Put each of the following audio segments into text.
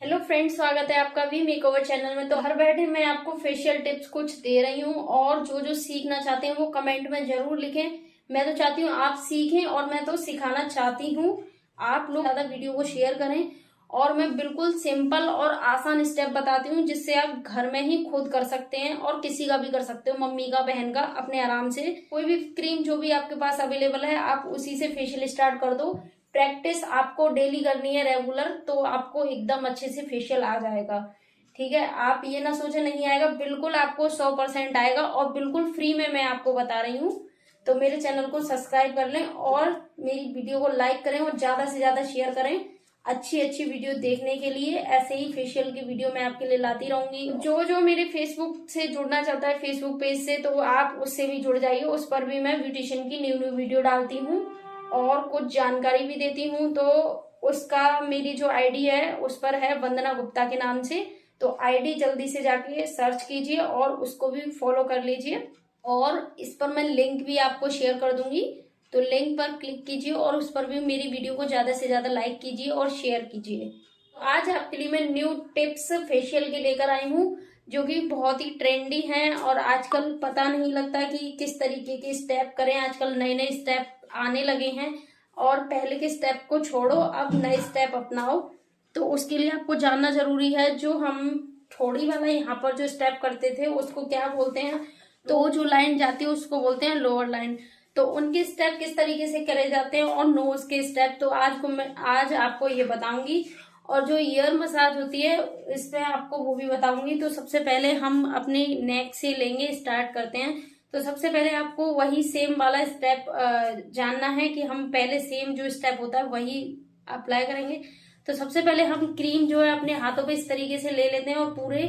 Hello friends, स्वागत है आपका वी मेकओवर चैनल में। तो हर बैठे मैं आपको फेशियल टिप्स कुछ दे रही हूँ और जो जो सीखना चाहते हैं वो कमेंट में जरूर लिखें। मैं तो चाहती हूँ आप सीखें और मैं तो सिखाना चाहती हूँ। आप लोग ज्यादा वीडियो को शेयर करें और मैं बिल्कुल सिंपल और आसान स्टेप बताती हूँ जिससे आप घर में ही खुद कर सकते हैं और किसी का भी कर सकते हो, मम्मी का, बहन का, अपने आराम से। कोई भी क्रीम जो भी आपके पास अवेलेबल है आप उसी से फेशियल स्टार्ट कर दो। प्रैक्टिस आपको डेली करनी है रेगुलर, तो आपको एकदम अच्छे से फेशियल आ जाएगा। ठीक है, आप ये ना सोचे नहीं आएगा, बिल्कुल आपको 100% आएगा और बिल्कुल फ्री में मैं आपको बता रही हूँ। तो मेरे चैनल को सब्सक्राइब कर लें और मेरी वीडियो को लाइक करें और ज्यादा से ज्यादा शेयर करें। अच्छी अच्छी वीडियो देखने के लिए ऐसे ही फेशियल की वीडियो मैं आपके लिए लाती रहूंगी। जो जो मेरे फेसबुक से जुड़ना चाहता है, फेसबुक पेज से, तो आप उससे भी जुड़ जाइए। उस पर भी मैं ब्यूटिशियन की न्यू न्यू वीडियो डालती हूँ और कुछ जानकारी भी देती हूँ। तो उसका मेरी जो आईडी है उस पर है वंदना गुप्ता के नाम से। तो आईडी जल्दी से जाके सर्च कीजिए और उसको भी फॉलो कर लीजिए। और इस पर मैं लिंक भी आपको शेयर कर दूंगी, तो लिंक पर क्लिक कीजिए और उस पर भी मेरी वीडियो को ज्यादा से ज्यादा लाइक कीजिए और शेयर कीजिए। आज आपके लिए मैं न्यू टिप्स फेशियल के लेकर आई हूँ जो कि बहुत ही ट्रेंडी हैं और आजकल पता नहीं लगता कि किस तरीके के स्टेप करें। आजकल नए नए स्टेप आने लगे हैं और पहले के स्टेप को छोड़ो, अब नए स्टेप अपनाओ। तो उसके लिए आपको जानना जरूरी है। जो हम थोड़ी वाला यहाँ पर जो स्टेप करते थे उसको क्या बोलते हैं, तो वो जो लाइन जाती है उसको बोलते हैं लोअर लाइन। तो उनके स्टेप किस तरीके से करे जाते हैं और नोज के स्टेप तो आज आपको ये बताऊंगी। और जो ईयर मसाज होती है इसमें आपको वो भी बताऊंगी। तो सबसे पहले हम अपने नेक से लेंगे, स्टार्ट करते हैं। तो सबसे पहले आपको वही सेम वाला स्टेप जानना है कि हम पहले सेम जो स्टेप होता है वही अप्लाई करेंगे। तो सबसे पहले हम क्रीम जो है अपने हाथों पे इस तरीके से ले लेते हैं और पूरे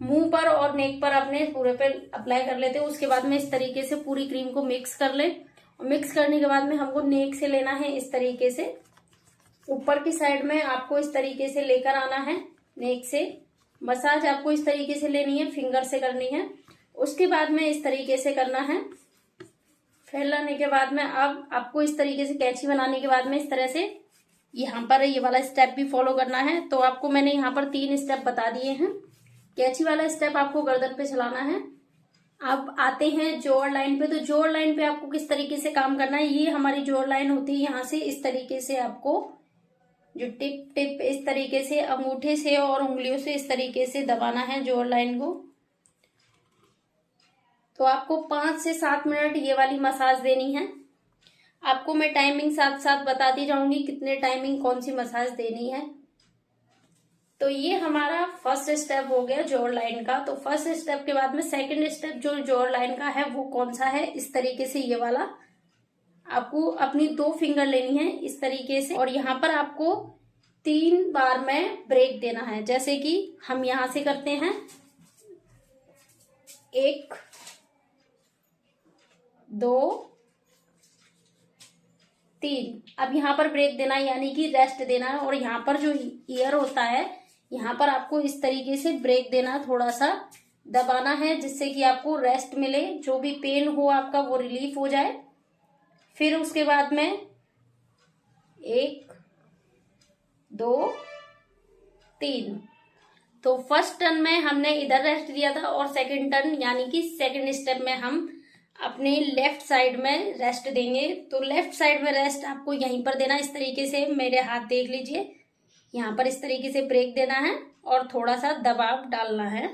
मुंह पर और नेक पर अपने पूरे पे अप्लाई कर लेते हैं। उसके बाद में इस तरीके से पूरी क्रीम को मिक्स कर ले। मिक्स करने के बाद में हमको नेक से लेना है इस तरीके से, ऊपर की साइड में आपको इस तरीके से लेकर आना है नेक से। मसाज आपको इस तरीके से लेनी है, फिंगर से करनी है। उसके बाद में इस तरीके से करना है। फैलाने के बाद में अब आपको इस तरीके से कैंची बनाने के बाद में इस तरह से यहाँ पर ये वाला स्टेप भी फॉलो करना है। तो आपको मैंने यहाँ पर 3 स्टेप बता दिए हैं। कैंची वाला स्टेप आपको गर्दन पे चलाना है। अब आते हैं जोड़ लाइन पे। तो जोड़ लाइन पे आपको किस तरीके से काम करना है, ये हमारी जोड़ लाइन होती है। यहाँ से इस तरीके से आपको जो टिप इस तरीके से अंगूठे से और उंगलियों से इस तरीके से दबाना है जोड़ लाइन को। तो आपको 5 से 7 मिनट ये वाली मसाज देनी है। आपको मैं टाइमिंग साथ साथ बताती जाऊंगी कितने टाइमिंग कौन सी मसाज देनी है। तो ये हमारा फर्स्ट स्टेप हो गया जोड़ लाइन का। तो फर्स्ट स्टेप के बाद में सेकंड स्टेप जो जोड़ लाइन का है वो कौन सा है, इस तरीके से ये वाला आपको अपनी 2 फिंगर लेनी है इस तरीके से और यहाँ पर आपको 3 बार में ब्रेक देना है। जैसे कि हम यहां से करते हैं 1 2 3। अब यहाँ पर ब्रेक देना है यानी कि रेस्ट देना है। और यहाँ पर जो ईयर होता है यहाँ पर आपको इस तरीके से ब्रेक देना, थोड़ा सा दबाना है जिससे कि आपको रेस्ट मिले, जो भी पेन हो आपका वो रिलीफ हो जाए। फिर उसके बाद में 1 2 3। तो फर्स्ट टर्न में हमने इधर रेस्ट दिया था और सेकंड टर्न यानी कि सेकंड स्टेप में हम अपने लेफ्ट साइड में रेस्ट देंगे। तो लेफ्ट साइड में रेस्ट आपको यहीं पर देना, इस तरीके से मेरे हाथ देख लीजिए। यहाँ पर इस तरीके से ब्रेक देना है और थोड़ा सा दबाव डालना है।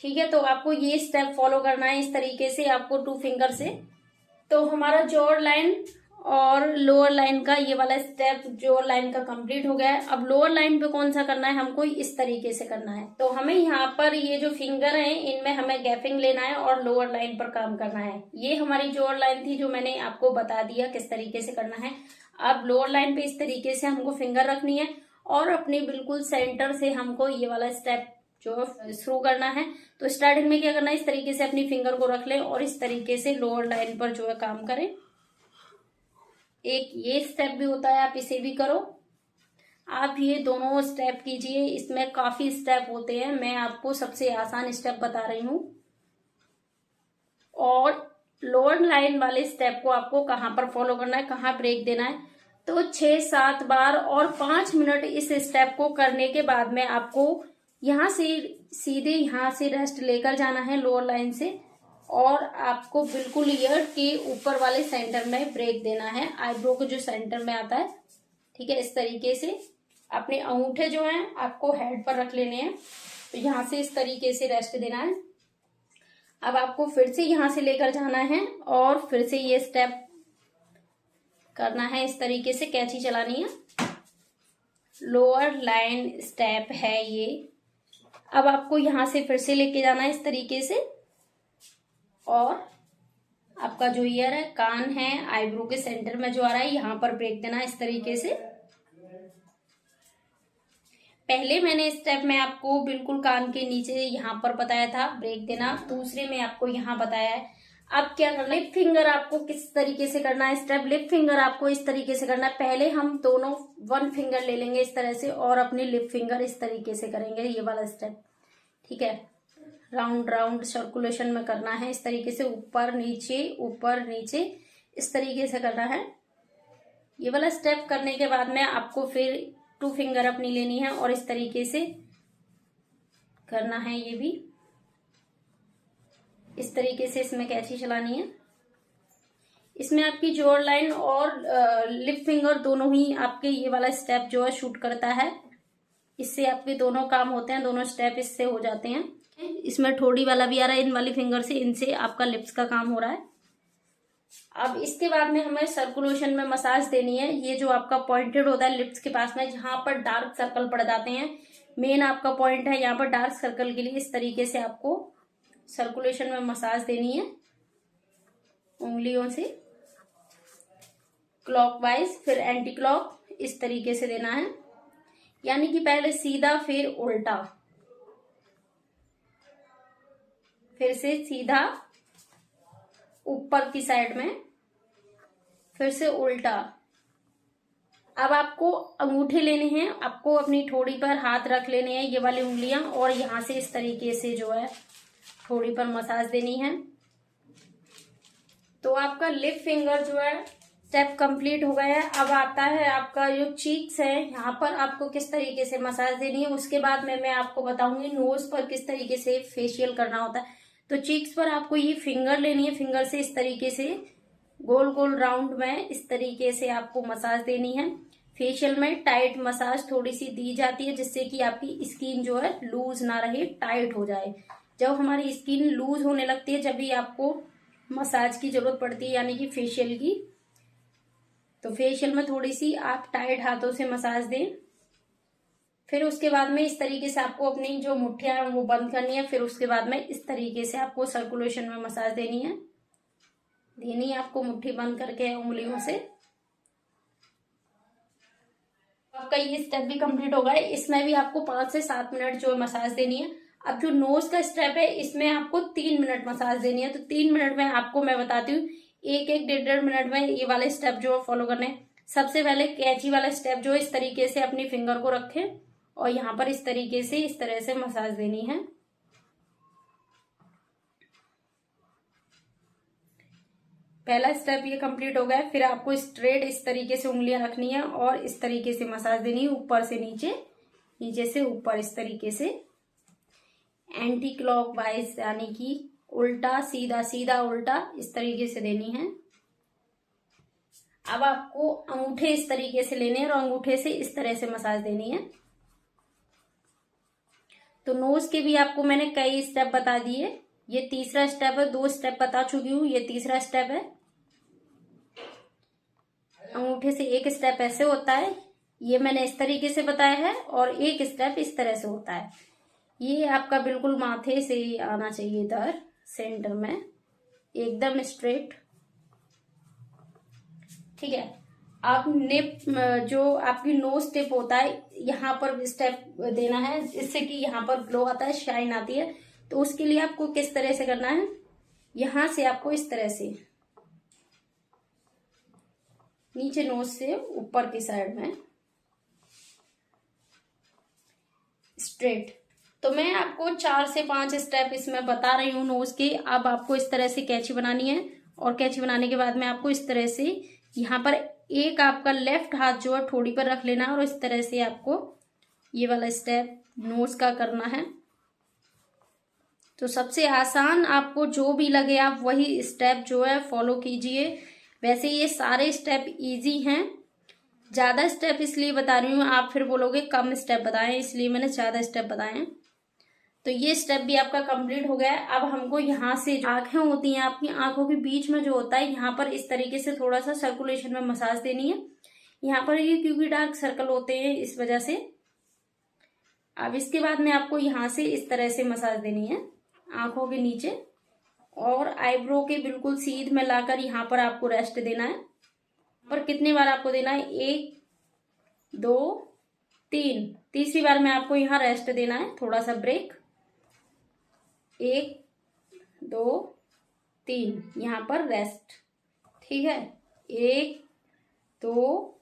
ठीक है, तो आपको ये स्टेप फॉलो करना है इस तरीके से, आपको 2 फिंगर से। तो हमारा जोड़ लाइन और लोअर लाइन का ये वाला स्टेप जोड़ लाइन का कंप्लीट हो गया है। अब लोअर लाइन पे कौन सा करना है, हमको इस तरीके से करना है। तो हमें यहाँ पर ये जो फिंगर हैं इनमें हमें गैपिंग लेना है और लोअर लाइन पर काम करना है। ये हमारी जोड़ लाइन थी जो मैंने आपको बता दिया किस तरीके से करना है। अब लोअर लाइन पे इस तरीके से हमको फिंगर रखनी है और अपने बिल्कुल सेंटर से हमको ये वाला स्टेप जो शुरू करना है। तो स्टार्टिंग में क्या करना है, इस तरीके से अपनी फिंगर को रख लें और इस तरीके से लोअर लाइन पर जो है काम करें। एक ये स्टेप भी होता है, आप इसे भी करो। आप ये दोनों स्टेप कीजिए, इसमें काफी स्टेप होते हैं, मैं आपको सबसे आसान स्टेप बता रही हूँ। और लोअर लाइन वाले स्टेप को आपको कहाँ पर फॉलो करना है, कहाँ ब्रेक देना है, तो 6-7 बार और 5 मिनट इस स्टेप को करने के बाद में आपको यहाँ से सीधे यहाँ से रेस्ट लेकर जाना है लोअर लाइन से, और आपको बिल्कुल ईयर के ऊपर वाले सेंटर में ब्रेक देना है, आईब्रो के जो सेंटर में आता है। ठीक है, इस तरीके से अपने अंगूठे जो हैं आपको हेड पर रख लेने हैं। तो यहाँ से इस तरीके से रेस्ट देना है। अब आपको फिर से यहाँ से लेकर जाना है और फिर से ये स्टेप करना है। इस तरीके से कैंची चलानी है। लोअर लाइन स्टेप है ये। अब आपको यहाँ से फिर से लेके जाना है इस तरीके से, और आपका जो ईयर है, कान है, आईब्रो के सेंटर में जो आ रहा है, यहाँ पर ब्रेक देना है इस तरीके से। पहले मैंने स्टेप में आपको बिल्कुल कान के नीचे यहाँ पर बताया था ब्रेक देना, दूसरे में आपको यहाँ बताया है। अब क्या करना है, लिप फिंगर आपको किस तरीके से करना है स्टेप, लिप फिंगर आपको इस तरीके से करना है। पहले हम दोनों 1 फिंगर ले लेंगे इस तरह से और अपनी लिप फिंगर इस तरीके से करेंगे, ये वाला स्टेप। ठीक है, राउंड राउंड सर्कुलेशन में करना है इस तरीके से, ऊपर नीचे इस तरीके से करना है। ये वाला स्टेप करने के बाद में आपको फिर 2 फिंगर अपनी लेनी है और इस तरीके से करना है। ये भी इस तरीके से इसमें कैंची चलानी है। इसमें आपकी जॉ लाइन और लिप फिंगर दोनों ही आपके ये वाला स्टेप जो है शूट करता है। इससे आपके दोनों काम होते हैं, दोनों स्टेप इससे हो जाते हैं। इसमें ठोड़ी वाला भी आ रहा है इन वाली फिंगर से, इनसे आपका लिप्स का काम हो रहा है। अब इसके बाद में हमें सर्कुलेशन में मसाज देनी है। ये जो आपका पॉइंटेड होता है लिप्स के पास में, जहां पर डार्क सर्कल पड़ जाते हैं, मेन आपका पॉइंट है यहाँ पर डार्क सर्कल के लिए। इस तरीके से आपको सर्कुलेशन में मसाज देनी है उंगलियों से, क्लॉकवाइज फिर एंटी क्लॉक, इस तरीके से देना है। यानी कि पहले सीधा फिर उल्टा, फिर से सीधा ऊपर की साइड में, फिर से उल्टा। अब आपको अंगूठे लेने हैं, आपको अपनी ठोड़ी पर हाथ रख लेने हैं, ये वाली उंगलियां, और यहां से इस तरीके से जो है ठोड़ी पर मसाज देनी है। तो आपका लिप फिंगर जो है स्टेप कंप्लीट हो गया है। अब आता है आपका जो चीक्स है, यहाँ पर आपको किस तरीके से मसाज देनी है। उसके बाद में मैं आपको बताऊंगी नोज पर किस तरीके से फेशियल करना होता है। तो चीक्स पर आपको ये फिंगर लेनी है, फिंगर से इस तरीके से गोल गोल राउंड में इस तरीके से आपको मसाज देनी है। फेशियल में टाइट मसाज थोड़ी सी दी जाती है, जिससे कि आपकी स्किन जो है लूज ना रहे, टाइट हो जाए। जब हमारी स्किन लूज होने लगती है, जब भी आपको मसाज की जरूरत पड़ती है, यानी कि फेशियल की। तो फेशियल में थोड़ी सी आप टाइट हाथों से मसाज दें। फिर उसके बाद में इस तरीके से आपको अपनी जो मुट्ठियां हैं वो बंद करनी है। फिर उसके बाद में इस तरीके से आपको सर्कुलेशन में मसाज देनी है, आपको मुट्ठी बंद करके उंगलियों से। आपका ये स्टेप भी कंप्लीट हो गया है। इसमें भी आपको 5 से 7 मिनट जो मसाज देनी है। अब जो नोज का स्टेप है, इसमें आपको 3 मिनट मसाज देनी है। तो 3 मिनट में आपको मैं बताती हूँ, एक 1.5 मिनट में ये वाले स्टेप जो फॉलो करने हैं। सबसे पहले कैंची वाला स्टेप जो इस तरीके से अपनी फिंगर को रखें और यहाँ पर इस तरीके से इस तरह से मसाज देनी है। पहला स्टेप ये कंप्लीट हो गया है। फिर आपको स्ट्रेट इस तरीके से उंगलियां रखनी है और इस तरीके से मसाज देनी है, ऊपर से नीचे, नीचे से ऊपर, इस तरीके से एंटी क्लॉकवाइज, यानी कि उल्टा सीधा सीधा उल्टा, इस तरीके से देनी है। अब आपको अंगूठे इस तरीके से लेने हैं और अंगूठे से इस तरह से मसाज देनी है। तो नोज के भी आपको मैंने कई स्टेप बता दिए। ये तीसरा स्टेप है, 2 स्टेप बता चुकी हूँ, ये तीसरा स्टेप है। अंगूठे से एक स्टेप ऐसे होता है, ये मैंने इस तरीके से बताया है, और एक स्टेप इस तरह से होता है। ये आपका बिल्कुल माथे से आना चाहिए, इधर सेंटर में एकदम स्ट्रेट। ठीक है। आप निप जो आपकी नोज टिप होता है, यहाँ पर स्टेप देना है, जिससे कि यहाँ पर ग्लो आता है, शाइन आती है। तो उसके लिए आपको किस तरह से करना है, यहां से आपको इस तरह से नीचे नोज से ऊपर की साइड में स्ट्रेट। तो मैं आपको 4 से 5 स्टेप इसमें बता रही हूँ नोज के। अब आपको इस तरह से कैंची बनानी है, और कैंची बनाने के बाद में आपको इस तरह से यहाँ पर एक आपका लेफ्ट हाथ जो है ठोड़ी पर रख लेना है और इस तरह से आपको ये वाला स्टेप नोज का करना है। तो सबसे आसान आपको जो भी लगे आप वही स्टेप जो है फॉलो कीजिए। वैसे ये सारे स्टेप इजी हैं, ज्यादा स्टेप इसलिए बता रही हूँ, आप फिर बोलोगे कम स्टेप बताएं, इसलिए मैंने ज्यादा स्टेप बताए हैं। तो ये स्टेप भी आपका कंप्लीट हो गया है। अब हमको यहाँ से जो आंखें होती हैं आपकी आंखों के बीच में जो होता है, यहाँ पर इस तरीके से थोड़ा सा सर्कुलेशन में मसाज देनी है। यहाँ पर ये क्योंकि डार्क सर्कल होते हैं इस वजह से। अब इसके बाद में आपको यहाँ से इस तरह से मसाज देनी है आंखों के नीचे, और आईब्रो के बिल्कुल सीध में लाकर यहाँ पर आपको रेस्ट देना है। और कितनी बार आपको देना है? 1 2 3, तीसरी बार में आपको यहाँ रेस्ट देना है, थोड़ा सा ब्रेक। 1 2 3 यहाँ पर रेस्ट, ठीक है। 1 2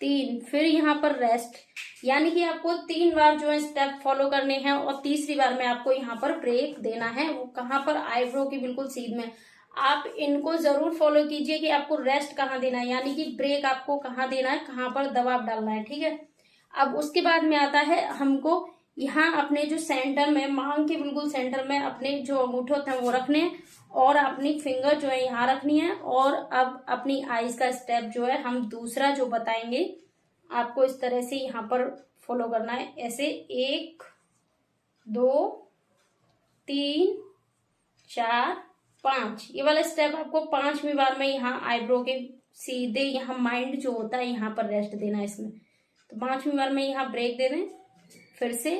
3 फिर यहाँ पर रेस्ट, यानी कि आपको 3 बार जो है स्टेप फॉलो करने हैं और तीसरी बार में आपको यहाँ पर ब्रेक देना है। वो कहाँ पर? आईब्रो की बिल्कुल सीध में। आप इनको जरूर फॉलो कीजिए कि आपको रेस्ट कहाँ देना है, यानी कि ब्रेक आपको कहाँ देना है, कहाँ पर दबाव डालना है, ठीक है। अब उसके बाद में आता है हमको यहाँ अपने जो सेंटर में, मांग के बिल्कुल सेंटर में अपने जो अंगूठे होते हैं वो रखने हैं और अपनी फिंगर जो है यहाँ रखनी है। और अब अपनी आईज का स्टेप जो है हम दूसरा जो बताएंगे आपको इस तरह से यहाँ पर फॉलो करना है। ऐसे 1 2 3 4 5, ये वाला स्टेप आपको 5वीं बार में यहाँ आईब्रो के सीधे यहाँ माइंड जो होता है यहाँ पर रेस्ट देना है इसमें। तो 5वीं बार में यहाँ ब्रेक दे दें, फिर से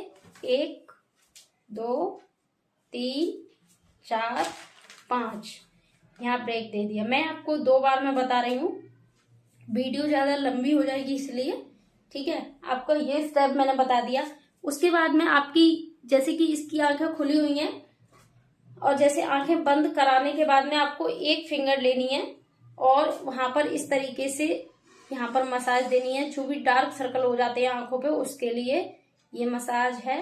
1 2 3 4 5 यहाँ ब्रेक दे दिया। मैं आपको 2 बार में बता रही हूँ, वीडियो ज्यादा लंबी हो जाएगी इसलिए, ठीक है। आपको ये स्टेप मैंने बता दिया। उसके बाद में आपकी जैसे कि इसकी आंखें खुली हुई हैं और जैसे आंखें बंद कराने के बाद में आपको एक फिंगर लेनी है और वहां पर इस तरीके से यहाँ पर मसाज देनी है। जो भी डार्क सर्कल हो जाते हैं आंखों पे उसके लिए ये मसाज है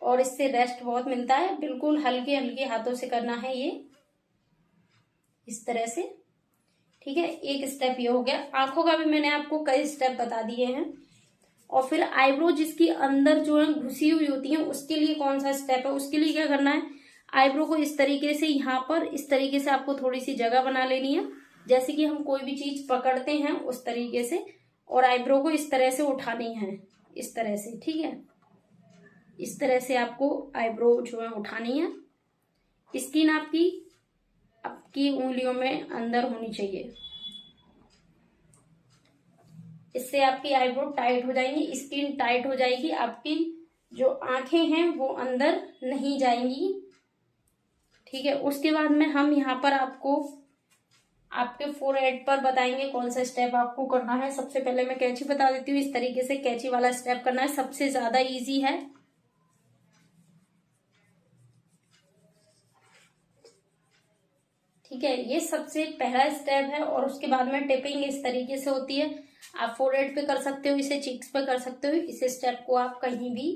और इससे रेस्ट बहुत मिलता है। बिल्कुल हल्के हल्के हाथों से करना है ये, इस तरह से, ठीक है। एक स्टेप ये हो गया। आंखों का भी मैंने आपको कई स्टेप बता दिए हैं। और फिर आईब्रो जिसकी अंदर जो है घुसी हुई होती है उसके लिए कौन सा स्टेप है? उसके लिए क्या करना है? आईब्रो को इस तरीके से यहाँ पर इस तरीके से आपको थोड़ी सी जगह बना लेनी है, जैसे कि हम कोई भी चीज पकड़ते हैं उस तरीके से, और आईब्रो को इस तरह से उठानी है, इस तरह से, ठीक है। इस तरह से आपको आईब्रो जो है उठानी है। स्किन आपकी उंगलियों में अंदर होनी चाहिए, इससे आपकी आईब्रो टाइट हो जाएंगी, स्किन टाइट हो जाएगी, आपकी जो आंखें हैं वो अंदर नहीं जाएंगी, ठीक है। उसके बाद में हम यहाँ पर आपको आपके फोरहेड पर बताएंगे कौन सा स्टेप आपको करना है। सबसे पहले मैं कैंची बता देती हूँ, इस तरीके से कैंची वाला स्टेप करना है, सबसे ज्यादा इजी है, ठीक है। ये सबसे पहला स्टेप है। और उसके बाद में टिपिंग इस तरीके से होती है। आप फोरहेड पे कर सकते हो, इसे चीक्स पे कर सकते हो, इस स्टेप को आप कहीं भी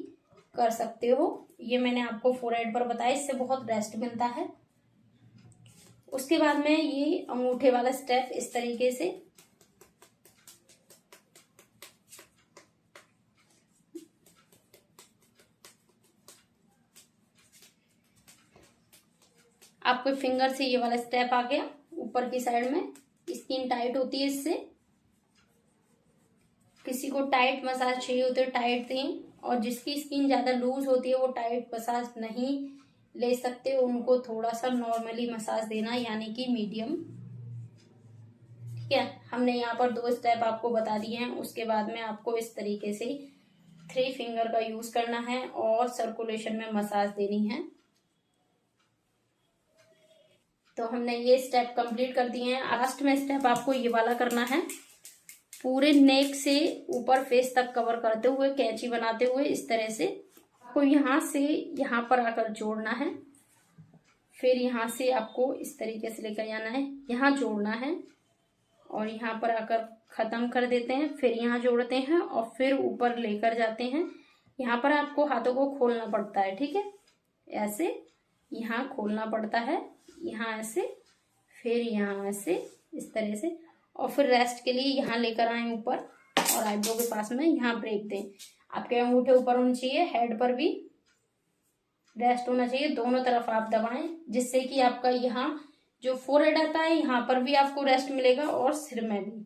कर सकते हो। ये मैंने आपको फोरहेड पर बताया, इससे बहुत रेस्ट मिलता है। उसके बाद में ये अंगूठे वाला स्टेप इस तरीके से, आपके फिंगर से ये वाला स्टेप आ गया ऊपर की साइड में। स्किन टाइट होती है इससे, किसी को टाइट मसाज चाहिए होती है टाइट दें, और जिसकी स्किन ज्यादा लूज होती है वो टाइट मसाज नहीं ले सकते, उनको थोड़ा सा नॉर्मली मसाज देना, यानी कि मीडियम, ठीक है। हमने यहाँ पर 2 स्टेप आपको बता दिए हैं। उसके बाद में आपको इस तरीके से 3 फिंगर का यूज करना है और सर्कुलेशन में मसाज देनी है। तो हमने ये स्टेप कंप्लीट कर दिए हैं। लास्ट में स्टेप आपको ये वाला करना है, पूरे नेक से ऊपर फेस तक कवर करते हुए, कैंची बनाते हुए इस तरह से आपको यहाँ से यहाँ पर आकर जोड़ना है। फिर यहाँ से आपको इस तरीके से लेकर जाना है, यहाँ जोड़ना है और यहाँ पर आकर खत्म कर देते हैं, फिर यहाँ जोड़ते हैं और फिर ऊपर लेकर जाते हैं। यहाँ पर आपको हाथों को खोलना पड़ता है, ठीक है, ऐसे यहाँ खोलना पड़ता है, यहाँ ऐसे, फिर यहाँ ऐसे, इस तरह से, और फिर रेस्ट के लिए यहाँ लेकर आए ऊपर और आईब्रो के पास में यहाँ ब्रेक दें। आपके अंगूठे ऊपर होने चाहिए, हेड पर भी रेस्ट होना चाहिए, दोनों तरफ आप दबाएं जिससे कि आपका यहाँ जो फोरहेड आता है यहाँ पर भी आपको रेस्ट मिलेगा और सिर में भी।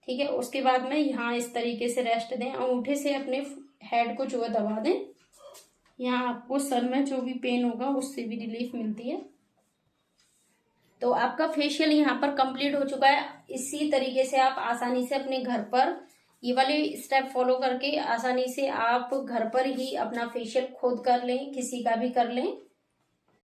ठीक है, उसके बाद में यहाँ इस तरीके से रेस्ट दें, अंगूठे से अपने हेड को जो है दबा दें। यहाँ आपको सर में जो भी पेन होगा उससे भी रिलीफ मिलती है। तो आपका फेशियल यहाँ पर कंप्लीट हो चुका है। इसी तरीके से आप आसानी से अपने घर पर ये वाले स्टेप फॉलो करके आसानी से आप घर पर ही अपना फेशियल खुद कर लें, किसी का भी कर लें।